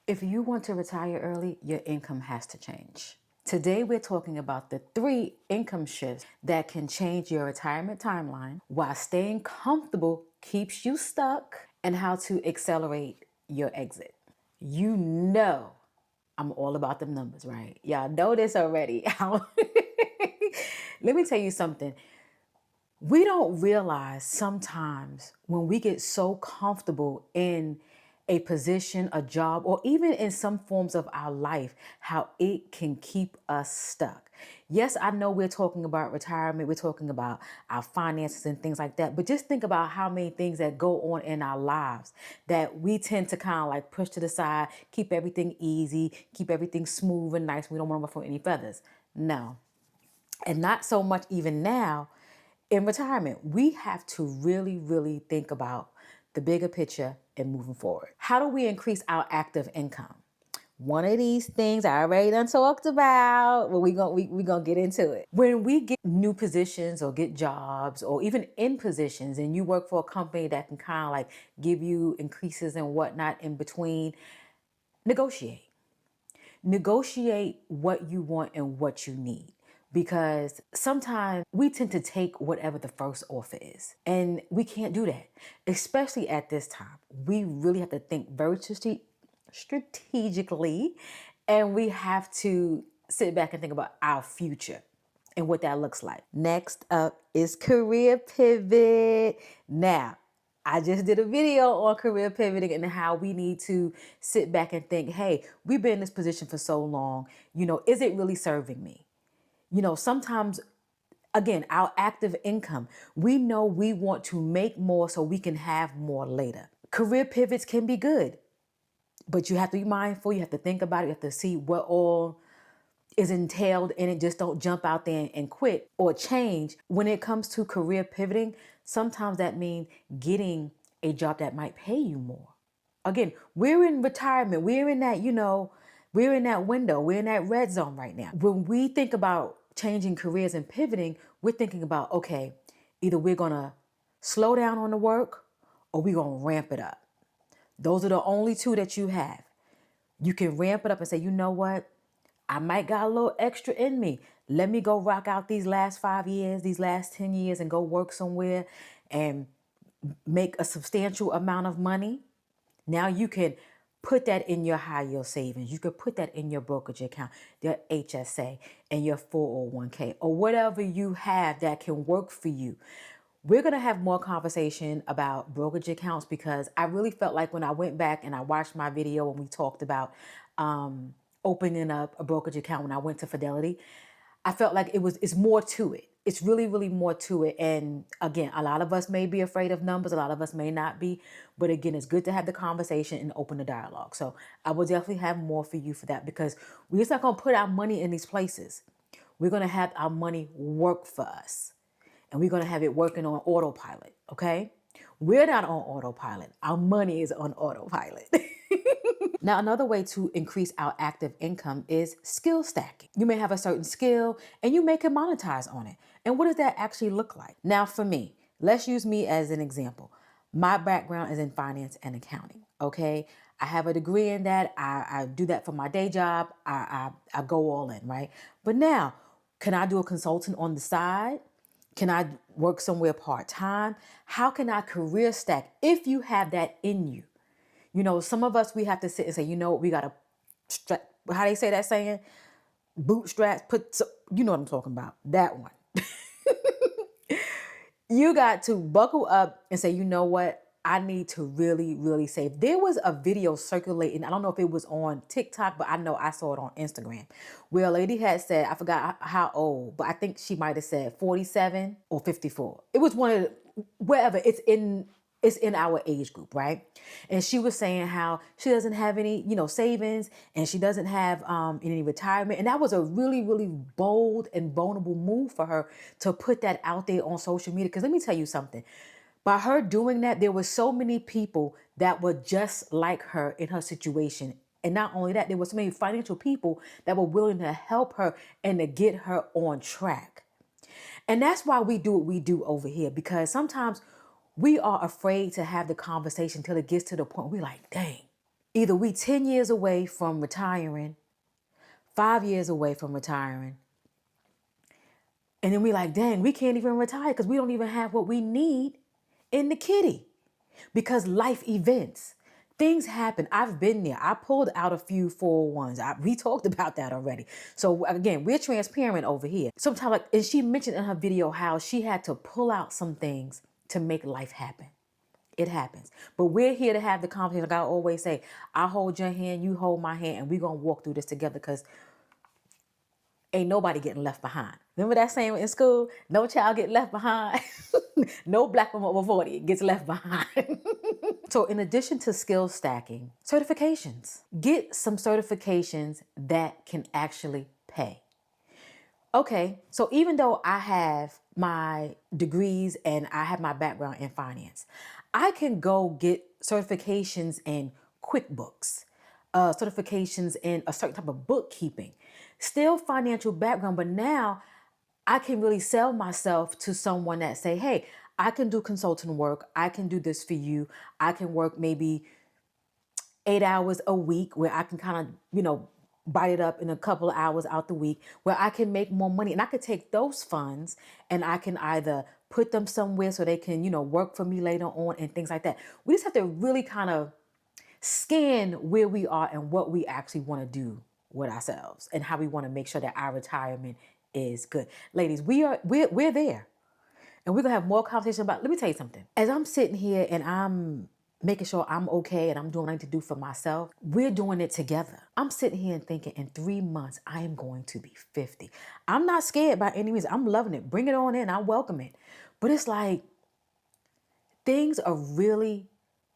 If you want to retire early, your income has to change. Today, we're talking about the 3 income shifts that can change your retirement timeline while staying comfortable keeps you stuck, and how to accelerate your exit. You know, I'm all about them numbers, right? Y'all know this already. Let me tell you something. We don't realize sometimes when we get so comfortable in a position, a job, or even in some forms of our life, how it can keep us stuck. Yes, I know we're talking about retirement, we're talking about our finances and things like that, but just think about how many things that go on in our lives that we tend to kind of like push to the side, keep everything easy, keep everything smooth and nice. We don't want to ruffle any feathers. No. And not so much even now in retirement. We have to really, really think about the bigger picture and moving forward. How do we increase our active income? One of these things I already done talked about, but we gonna get into it. When we get new positions or get jobs or even in positions and you work for a company that can kind of like give you increases and whatnot in between, negotiate. Negotiate what you want and what you need. Because sometimes we tend to take whatever the first offer is. And we can't do that, especially at this time. We really have to think very strategically, and we have to sit back and think about our future and what that looks like. Next up is career pivot. Now, I just did a video on career pivoting and how we need to sit back and think, hey, we've been in this position for so long. Is it really serving me? Sometimes, again, our active income, we know we want to make more so we can have more later. Career pivots can be good, but you have to be mindful. You have to think about it. You have to see what all is entailed in it. Just don't jump out there and quit or change. When it comes to career pivoting, sometimes that means getting a job that might pay you more. Again, we're in retirement. We're in that, we're in that window. We're in that red zone right now. When we think about changing careers and pivoting, we're thinking about, okay, either we're going to slow down on the work or we're going to ramp it up. Those are the only two that you have. You can ramp it up and say, you know what? I might got a little extra in me. Let me go rock out these last 5 years, these last 10 years and go work somewhere and make a substantial amount of money. Now you can put that in your high yield savings. You could put that in your brokerage account, your HSA, and your 401k, or whatever you have that can work for you. We're going to have more conversation about brokerage accounts because I really felt like when I went back and I watched my video and we talked about opening up a brokerage account when I went to Fidelity, I felt like it's more to it. It's really, really more to it. And again, a lot of us may be afraid of numbers. A lot of us may not be. But again, it's good to have the conversation and open the dialogue. So I will definitely have more for you for that because we're just not going to put our money in these places. We're going to have our money work for us. And we're going to have it working on autopilot, okay? We're not on autopilot. Our money is on autopilot. Now, another way to increase our active income is skill stacking. You may have a certain skill and you may can monetize on it. And what does that actually look like? Now, for me, let's use me as an example. My background is in finance and accounting, okay? I have a degree in that. I do that for my day job. I go all in, right? But now, can I do a consultant on the side? Can I work somewhere part-time? How can I career stack if you have that in you? Some of us, we have to sit and say, we got to, how they say that saying? Bootstraps, you know what I'm talking about. That one. You got to buckle up and say, you know what? I need to really, really save. There was a video circulating. I don't know if it was on TikTok, but I know I saw it on Instagram where a lady had said, I forgot how old, but I think she might have said 47 or 54. It was one of wherever it's in our age group, right? And she was saying how she doesn't have any, savings and she doesn't have any retirement. And that was a really, really bold and vulnerable move for her to put that out there on social media. Because let me tell you something. By her doing that, there were so many people that were just like her in her situation. And not only that, there were so many financial people that were willing to help her and to get her on track. And that's why we do what we do over here, because sometimes we are afraid to have the conversation till it gets to the point we're like, dang, Either we 10 years away from retiring, 5 years away from retiring, and then we like, dang, we can't even retire because we don't even have what we need in the kitty. Because life events, things happen. I've been there. I pulled out a few 401s. We talked about that already. So again, we're transparent over here. Sometimes, like, and she mentioned in her video how she had to pull out some things to make life happen. It happens. But we're here to have the conversation. Like I always say, I hold your hand, you hold my hand, and we're going to walk through this together because ain't nobody getting left behind. Remember that saying in school? No child get left behind. No black woman over 40 gets left behind. So in addition to skill stacking, certifications. Get some certifications that can actually pay. Okay, so even though I have my degrees and I have my background in finance, I can go get certifications in QuickBooks, certifications in a certain type of bookkeeping. Still financial background, but now I can really sell myself to someone that say, hey, I can do consulting work. I can do this for you. I can work maybe 8 hours a week where I can kind of, bite it up in a couple of hours out the week where I can make more money. And I could take those funds and I can either put them somewhere so they can, work for me later on and things like that. We just have to really kind of scan where we are and what we actually want to do with ourselves and how we want to make sure that our retirement is good. Ladies, we're there. And we're gonna have more conversation about, let me tell you something. As I'm sitting here and I'm making sure I'm okay and I'm doing what I need to do for myself, we're doing it together. I'm sitting here and thinking in 3 months, I am going to be 50. I'm not scared by any means. I'm loving it. Bring it on in. I welcome it. But it's like things are really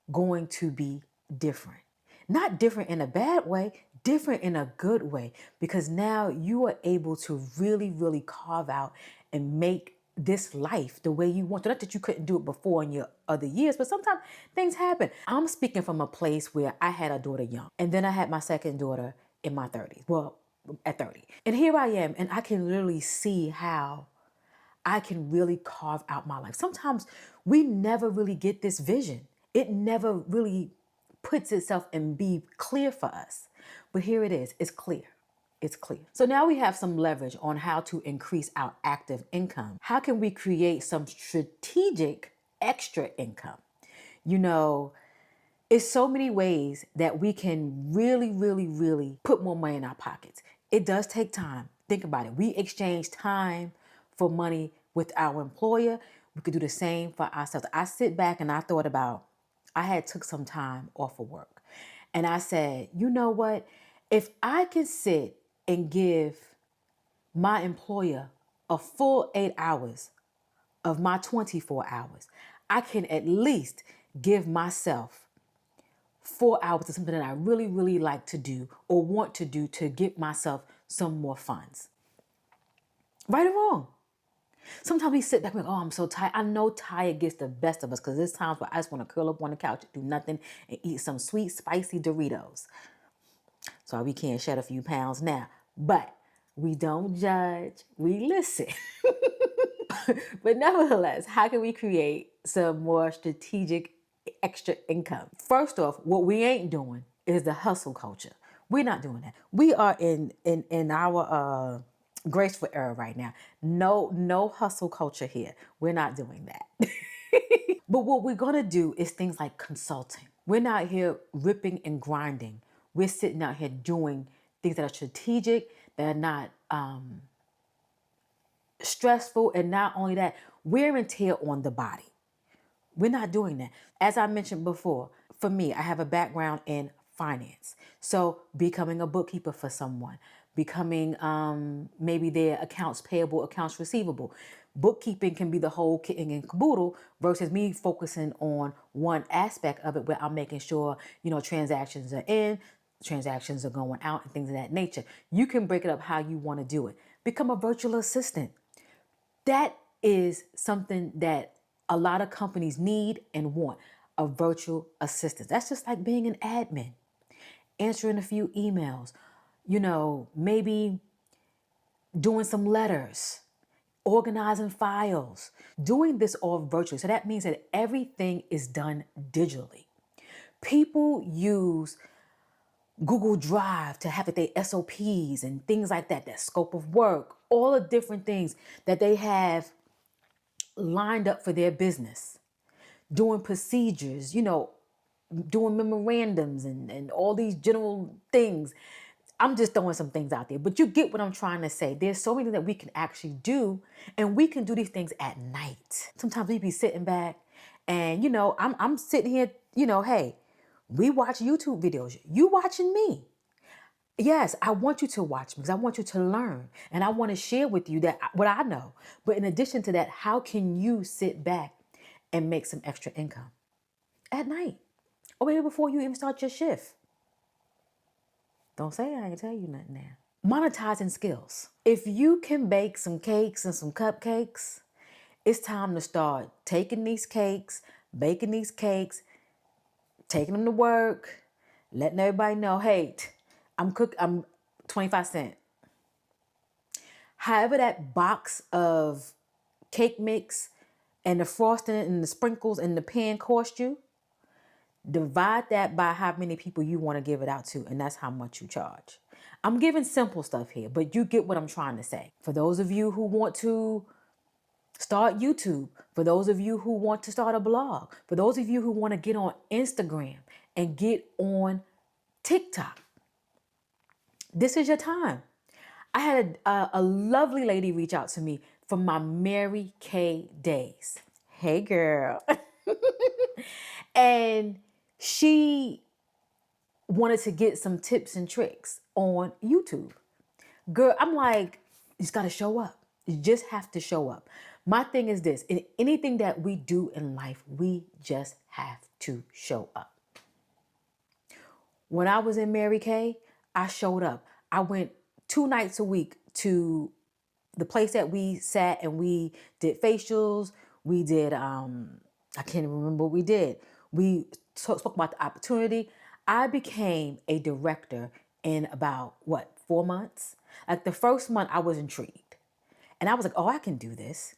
going to be different. Not different in a bad way, different in a good way, because now you are able to really, really carve out and make this life the way you want to. Not that you couldn't do it before in your other years, but sometimes things happen. I'm speaking from a place where I had a daughter young, and then I had my second daughter in my 30s. Well, at 30. And here I am, and I can literally see how I can really carve out my life. Sometimes we never really get this vision. It never really puts itself and be clear for us. But here it is. It's clear. It's clear. So now we have some leverage on how to increase our active income. How can we create some strategic extra income? It's so many ways that we can really, really, really put more money in our pockets. It does take time. Think about it. We exchange time for money with our employer. We could do the same for ourselves. I sit back and I thought about, I had took some time off of work. And I said, you know what? If I can sit and give my employer a full 8 hours of my 24 hours, I can at least give myself 4 hours of something that I really, really like to do or want to do to get myself some more funds. Right or wrong? Sometimes we sit back and go, oh, I'm so tired. I know tired gets the best of us because there's times where I just want to curl up on the couch, do nothing, and eat some sweet, spicy Doritos. So we can shed a few pounds now. But we don't judge, we listen. But nevertheless, how can we create some more strategic extra income? First off, what we ain't doing is the hustle culture. We're not doing that. We are in our graceful era right now. No hustle culture here. We're not doing that. But what we're gonna do is things like consulting. We're not here ripping and grinding. We're sitting out here doing things that are strategic, that are not stressful, and not only that, wear and tear on the body. We're not doing that. As I mentioned before, for me, I have a background in finance. So becoming a bookkeeper for someone, becoming maybe their accounts payable, accounts receivable. Bookkeeping can be the whole kit and caboodle versus me focusing on one aspect of it where I'm making sure, transactions are in, transactions are going out and things of that nature. You can break it up how you want to do it. Become a virtual assistant. That is something that a lot of companies need and want, a virtual assistant. That's just like being an admin, answering a few emails, maybe doing some letters, organizing files, doing this all virtually. So that means that everything is done digitally. People use Google Drive to have their SOPs and things like that, that scope of work, all the different things that they have lined up for their business, doing procedures, doing memorandums and all these general things. I'm just throwing some things out there, but you get what I'm trying to say. There's so many that we can actually do, and we can do these things at night. Sometimes we be sitting back and, I'm sitting here, hey, we watch YouTube videos. You watching me. Yes, I want you to watch me because I want you to learn and I want to share with you that what I know. But in addition to that, how can you sit back and make some extra income at night or maybe before you even start your shift? Don't say I ain't tell you nothing now. Monetizing skills. If you can bake some cakes and some cupcakes, it's time to start taking these cakes, baking these cakes, taking them to work, letting everybody know, hey, I'm 25 cents. However that box of cake mix and the frosting and the sprinkles and the pan cost you, divide that by how many people you want to give it out to, and that's how much you charge. I'm giving simple stuff here, but you get what I'm trying to say. For those of you who want to start YouTube, for those of you who want to start a blog, for those of you who want to get on Instagram and get on TikTok, this is your time. I had a lovely lady reach out to me from my Mary Kay days. Hey, girl. And she wanted to get some tips and tricks on YouTube. Girl, I'm like, you just got to show up. You just have to show up. My thing is this, in anything that we do in life, we just have to show up. When I was in Mary Kay, I showed up. I went 2 nights a week to the place that we sat and we did facials. We did, I can't even remember what we did. We spoke about the opportunity. I became a director in about, 4 months? Like the first month I was intrigued. And I was like, oh, I can do this.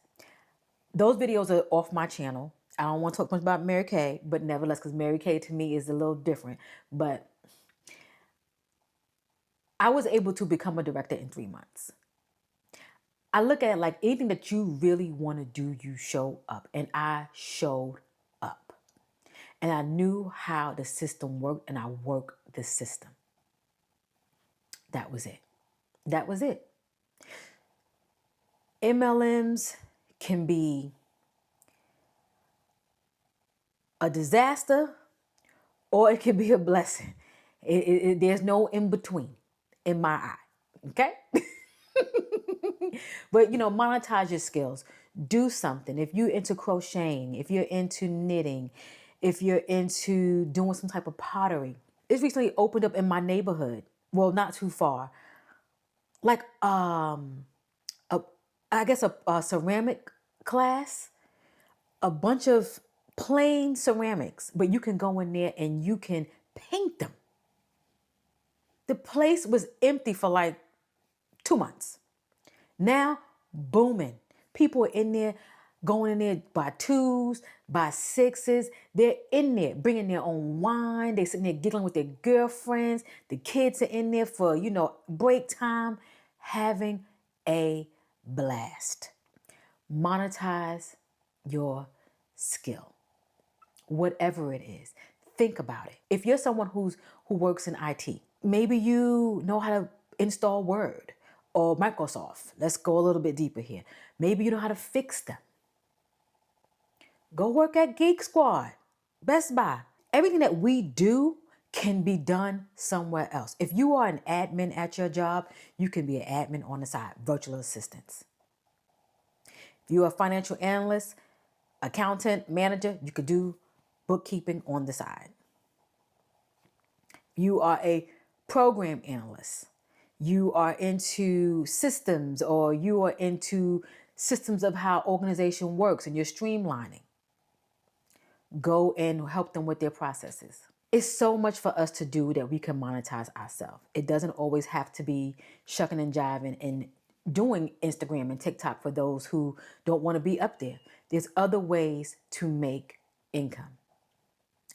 Those videos are off my channel. I don't want to talk much about Mary Kay, but nevertheless, because Mary Kay to me is a little different. But I was able to become a director in 3 months. I look at it like anything that you really want to do, you show up. And I showed up. And I knew how the system worked and I worked the system. That was it. That was it. MLMs can be a disaster or it can be a blessing. There's no in between in my eye. Okay? But, monetize your skills. Do something. If you're into crocheting, if you're into knitting, if you're into doing some type of pottery. It's recently opened up in my neighborhood. Well, not too far. Like, I guess a ceramic class. A bunch of plain ceramics, but you can go in there and you can paint them. The place was empty for like 2 months. Now, booming. People are in there, going in there by 2s, by 6s. They're in there bringing their own wine. They're sitting there giggling with their girlfriends. The kids are in there for, break time, having a blast. Monetize your skill, whatever it is. Think about it. If you're someone who works in IT, maybe you know how to install Word or Microsoft. Let's go a little bit deeper here. Maybe you know how to fix them. Go work at Geek Squad, Best Buy. Everything that we do can be done somewhere else. If you are an admin at your job, you can be an admin on the side, virtual assistants. If you're a financial analyst, accountant, manager, you could do bookkeeping on the side. You are a program analyst. You are into systems or you are into systems of how organization works and you're streamlining. Go and help them with their processes. It's so much for us to do that we can monetize ourselves. It doesn't always have to be shucking and jiving and doing Instagram and TikTok for those who don't want to be up there. There's other ways to make income.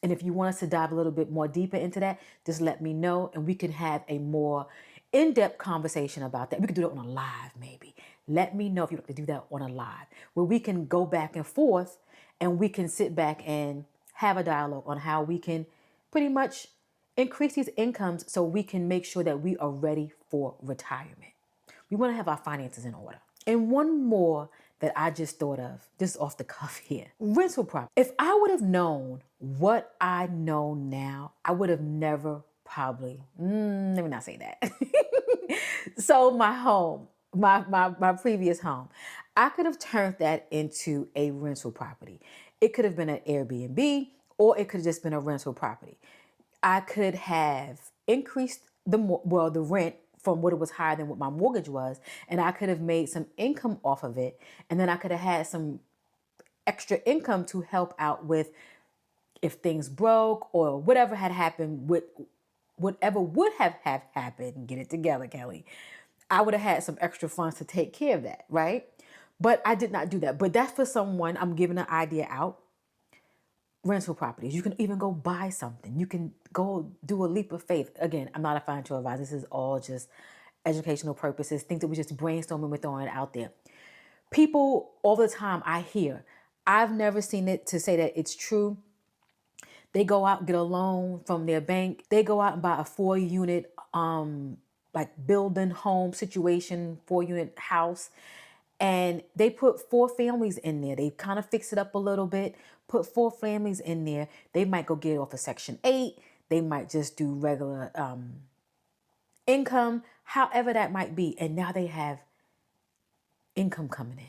And if you want us to dive a little bit more deeper into that, just let me know and we can have a more in-depth conversation about that. We could do that on a live maybe. Let me know if you'd like to do that on a live where we can go back and forth and we can sit back and have a dialogue on how we can pretty much increase these incomes so we can make sure that we are ready for retirement. We want to have our finances in order. And one more that I just thought of, just off the cuff here, rental property. If I would have known what I know now, I would have never probably, let me not say that. So my home, my previous home, I could have turned that into a rental property. It could have been an Airbnb or it could have just been a rental property. I could have increased the rent from what it was higher than what my mortgage was, and I could have made some income off of it, and then I could have had some extra income to help out with if things broke or whatever had happened with whatever would have happened. Get it together, Kelly. I would have had some extra funds to take care of that, right? But I did not do that. But that's for someone, I'm giving an idea out. Rental properties. You can even go buy something. You can go do a leap of faith. Again, I'm not a financial advisor. This is all just educational purposes, things that we're just brainstorming with throwing out there. People all the time I hear, I've never seen it to say that it's true. They go out and get a loan from their bank. They go out and buy a 4-unit like building home situation, 4-unit house. And they put 4 families in there. They kind of fix it up a little bit, put 4 families in there. They might go get off of Section 8. They might just do regular income, however that might be. And now they have income coming in.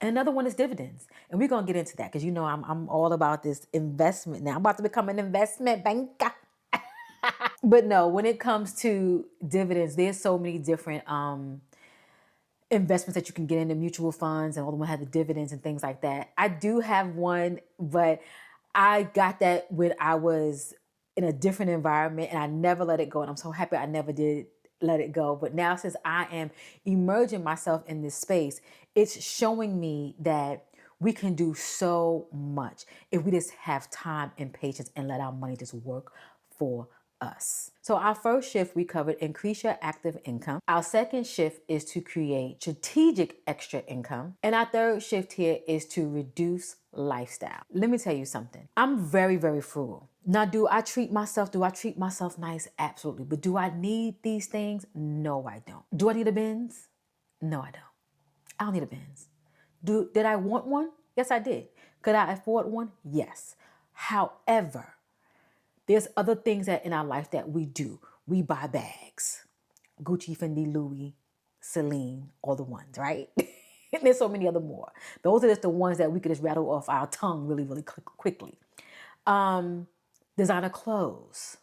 And another one is dividends. And we're going to get into that because you know I'm all about this investment now. I'm about to become an investment banker. But no, when it comes to dividends, there's so many different investments that you can get into mutual funds and all of them have the dividends and things like that. I do have one, but I got that when I was in a different environment and I never let it go. And I'm so happy I never did let it go. But now since I am emerging myself in this space, it's showing me that we can do so much if we just have time and patience and let our money just work for us. So our first shift we covered increase your active income. Our second shift is to create strategic extra income. And our third shift here is to reduce lifestyle. Let me tell you something. I'm very, very frugal. Now, do I treat myself nice? Absolutely. But do I need these things? No, I don't. Do I need a Benz? No, I don't. I don't need a Benz. Did I want one? Yes, I did. Could I afford one? Yes. However, there's other things that in our life that we do. We buy bags. Gucci, Fendi, Louis, Celine, all the ones, right? There's so many other more. Those are just the ones that we could just rattle off our tongue really, really quickly. Designer clothes.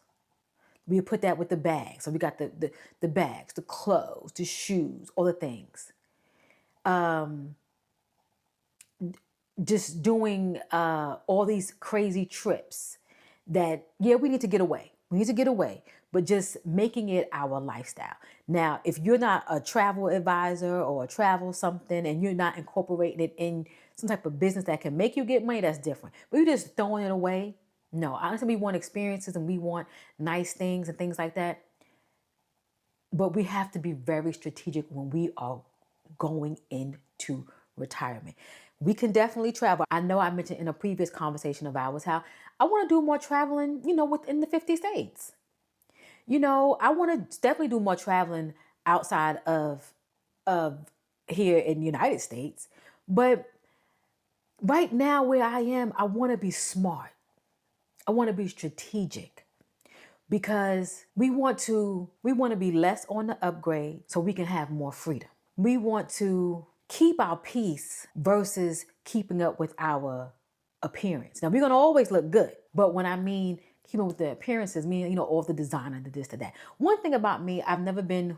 We put that with the bags. So we got the bags, the clothes, the shoes, all the things. Just doing all these crazy trips that, yeah, we need to get away. We need to get away, but just making it our lifestyle. Now, if you're not a travel advisor or a travel something and you're not incorporating it in some type of business that can make you get money, that's different. But you're just throwing it away. No, honestly, we want experiences and we want nice things and things like that. But we have to be very strategic when we are going into retirement. We can definitely travel. I know I mentioned in a previous conversation of ours how I want to do more traveling, within the 50 states. I want to definitely do more traveling outside of here in the United States. But right now where I am, I want to be smart. I want to be strategic because we want to be less on the upgrade so we can have more freedom. We want to keep our peace versus keeping up with our appearance. Now, we're going to always look good, but when I mean keeping with the appearances, meaning, all the designer, the this, to that. One thing about me, I've never been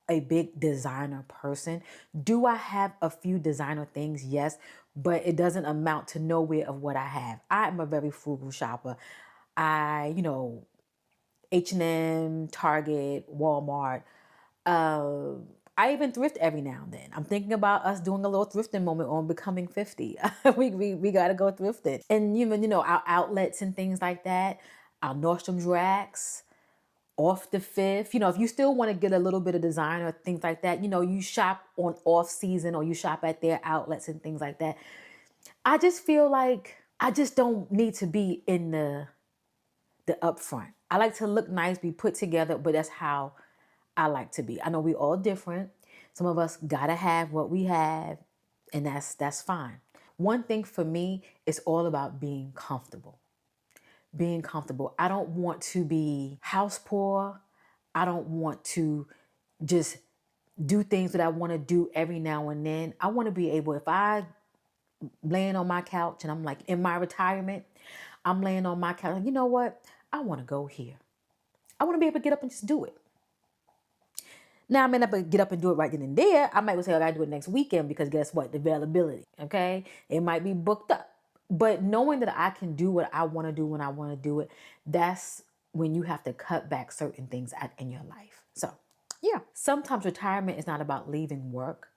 a big designer person. Do I have a few designer things? Yes, but it doesn't amount to nowhere of what I have. I am a very frugal shopper. H&M, Target, Walmart. I even thrift every now and then. I'm thinking about us doing a little thrifting moment on becoming 50. We got to go thrifting. And our outlets and things like that, our Nordstrom's racks, off the fifth. If you still want to get a little bit of design or things like that, you shop on off season or you shop at their outlets and things like that. I just feel like I just don't need to be in the upfront. I like to look nice, be put together, but that's how I like to be. I know we all different. Some of us gotta have what we have, and that's fine. One thing for me is all about being comfortable. Being comfortable. I don't want to be house poor. I don't want to just do things that I want to do every now and then. I want to be able, if I laying on my couch and I'm like in my retirement, I'm laying on my couch. You know what? I want to go here. I want to be able to get up and just do it. Now I may not get up and do it right then and there. I might say I gotta do it next weekend because guess what? The availability. Okay, it might be booked up. But knowing that I can do what I want to do when I want to do it, that's when you have to cut back certain things in your life. So yeah, sometimes retirement is not about leaving work.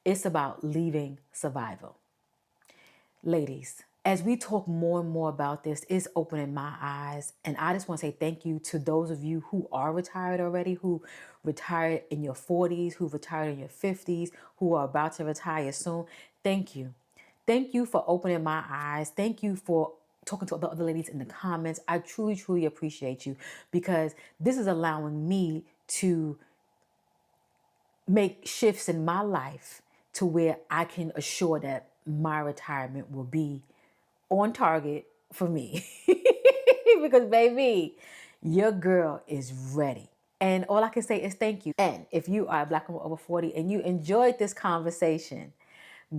It's about leaving survival. Ladies, as we talk more and more about this, it's opening my eyes. And I just want to say thank you to those of you who are retired already, who retired in your 40s, who retired in your 50s, who are about to retire soon. Thank you. Thank you for opening my eyes. Thank you for talking to the other ladies in the comments. I truly, truly appreciate you because this is allowing me to make shifts in my life to where I can assure that my retirement will be on target for me. Because baby, your girl is ready. And all I can say is thank you. And if you are a Black woman over 40 and you enjoyed this conversation,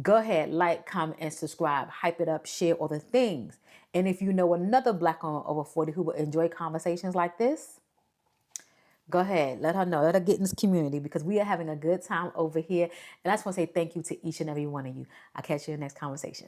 go ahead, like, comment, and subscribe. Hype it up, share all the things. And if you know another Black woman over 40 who will enjoy conversations like this, go ahead, let her know. Let her get in this community because we are having a good time over here. And I just want to say thank you to each and every one of you. I'll catch you in the next conversation.